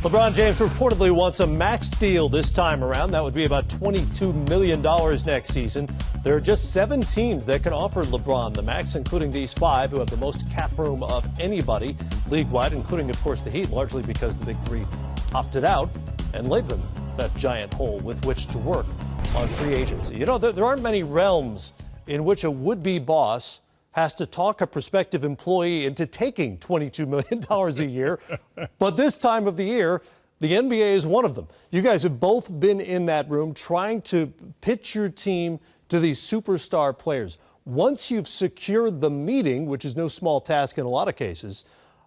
LeBron James reportedly wants a max deal this time around. That would be about $22 million next season. There are just 7 teams that can offer LeBron the max, including these 5 who have the most cap room of anybody league-wide, including, of course, the Heat, largely because the Big Three opted out and leave them that giant hole with which to work on free agency. You know, there aren't many realms in which a would-be boss has to talk a prospective employee into taking $22 million a year. But this time of the year, the NBA is one of them. You guys have both been in that room trying to pitch your team to these superstar players. Once you've secured the meeting, which is no small task in a lot of cases,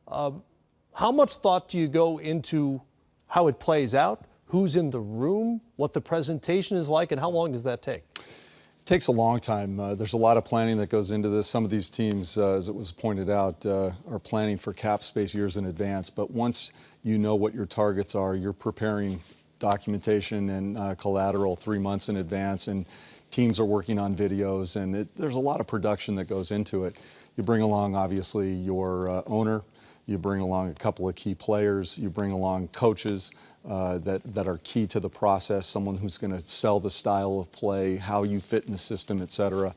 how much thought do you go into how it plays out, who's in the room, what the presentation is like, and how long does that take? Takes a long time. There's a lot of planning that goes into this. Some of these teams, as it was pointed out, are planning for cap space years in advance. But once you know what your targets are, you're preparing documentation and collateral 3 months in advance, and teams are working on videos, and there's a lot of production that goes into it. You bring along, obviously, your owner. You bring along a couple of key players. You bring along coaches that are key to the process, someone who's going to sell the style of play, how you fit in the system, et cetera.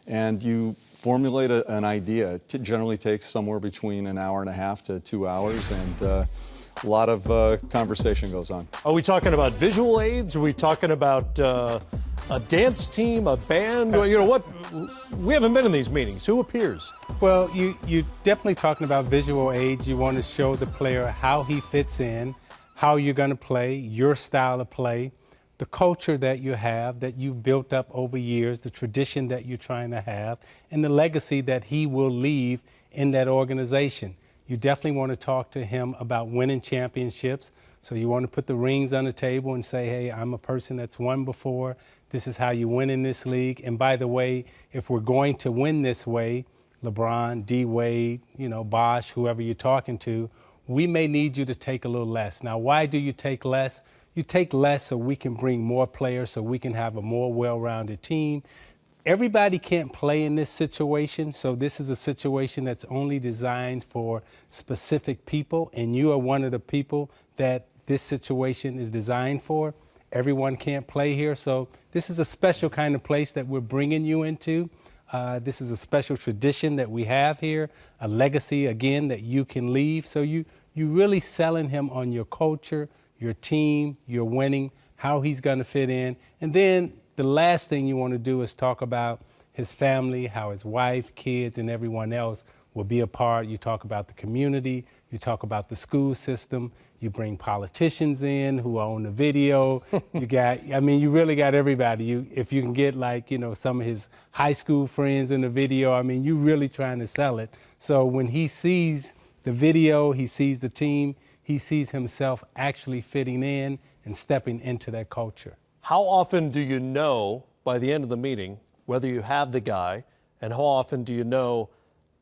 And you formulate an idea. It generally takes somewhere between an hour and a half to 2 hours, and a lot of conversation goes on. Are we talking about visual aids? Are we talking about a dance team, a band? You know what? We haven't been in these meetings. Who appears? Well, you're definitely talking about visual aids. You want to show the player how he fits in, how you're going to play, your style of play, the culture that you have, that you've built up over years, the tradition that you're trying to have, and the legacy that he will leave in that organization. You definitely want to talk to him about winning championships. So you want to put the rings on the table and say, hey, I'm a person that's won before. This is how you win in this league. And by the way, if we're going to win this way, LeBron, D-Wade, Bosh, whoever you're talking to, we may need you to take a little less. Now, why do you take less? You take less so we can bring more players, so we can have a more well-rounded team. Everybody can't play in this situation, so this is a situation that's only designed for specific people, and you are one of the people that this situation is designed for. Everyone can't play here, so this is a special kind of place that we're bringing you into. This is a special tradition that we have here, a legacy, again, that you can leave. So you're really selling him on your culture, your team, your winning, how he's going to fit in. And then the last thing you want to do is talk about his family, how his wife, kids, and everyone else will be a part. You talk about the community. You talk about the school system. You bring politicians in who own the video. You really got everybody. If you can get some of his high school friends in the video, you're really trying to sell it. So when he sees the video, he sees the team, he sees himself actually fitting in and stepping into that culture. How often do you know by the end of the meeting whether you have the guy, and how often do you know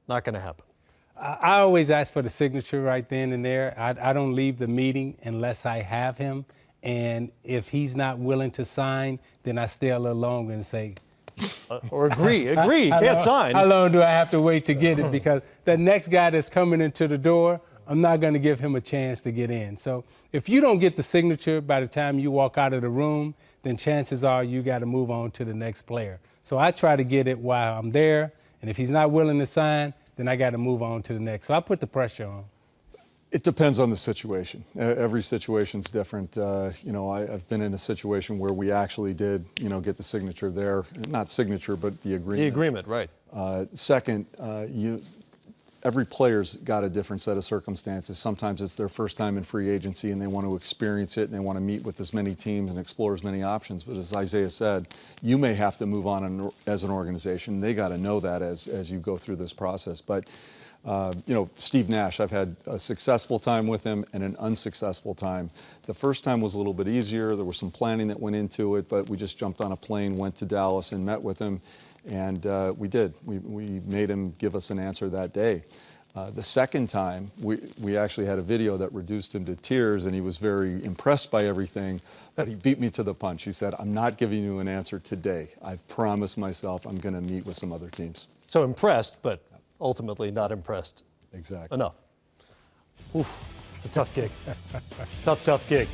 not going to happen? I always ask for the signature right then and there. I don't leave the meeting unless I have him. And if he's not willing to sign, then I stay a little longer and say, or agree, you can't sign. How long do I have to wait to get it? Because the next guy that's coming into the door, I'm not going to give him a chance to get in. So if you don't get the signature by the time you walk out of the room, then chances are you got to move on to the next player. So I try to get it while I'm there. And if he's not willing to sign, then I got to move on to the next. So I put the pressure on. It depends on the situation. Every situation's different. I've been in a situation where we actually did, get the signature there. Not signature, but the agreement. The agreement, right. Second, every player's got a different set of circumstances. Sometimes it's their first time in free agency and they want to experience it and they want to meet with as many teams and explore as many options. But as Isiah said, you may have to move on as an organization. They got to know that as you go through this process. But Steve Nash, I've had a successful time with him and an unsuccessful time. The first time was a little bit easier. There was some planning that went into it, but we just jumped on a plane, went to Dallas and met with him. And we did. We made him give us an answer that day. The second time, we actually had a video that reduced him to tears, and he was very impressed by everything, but he beat me to the punch. He said, I'm not giving you an answer today. I've promised myself I'm going to meet with some other teams. So impressed, but ultimately not impressed exactly enough. Oof. It's a tough gig. Tough gig.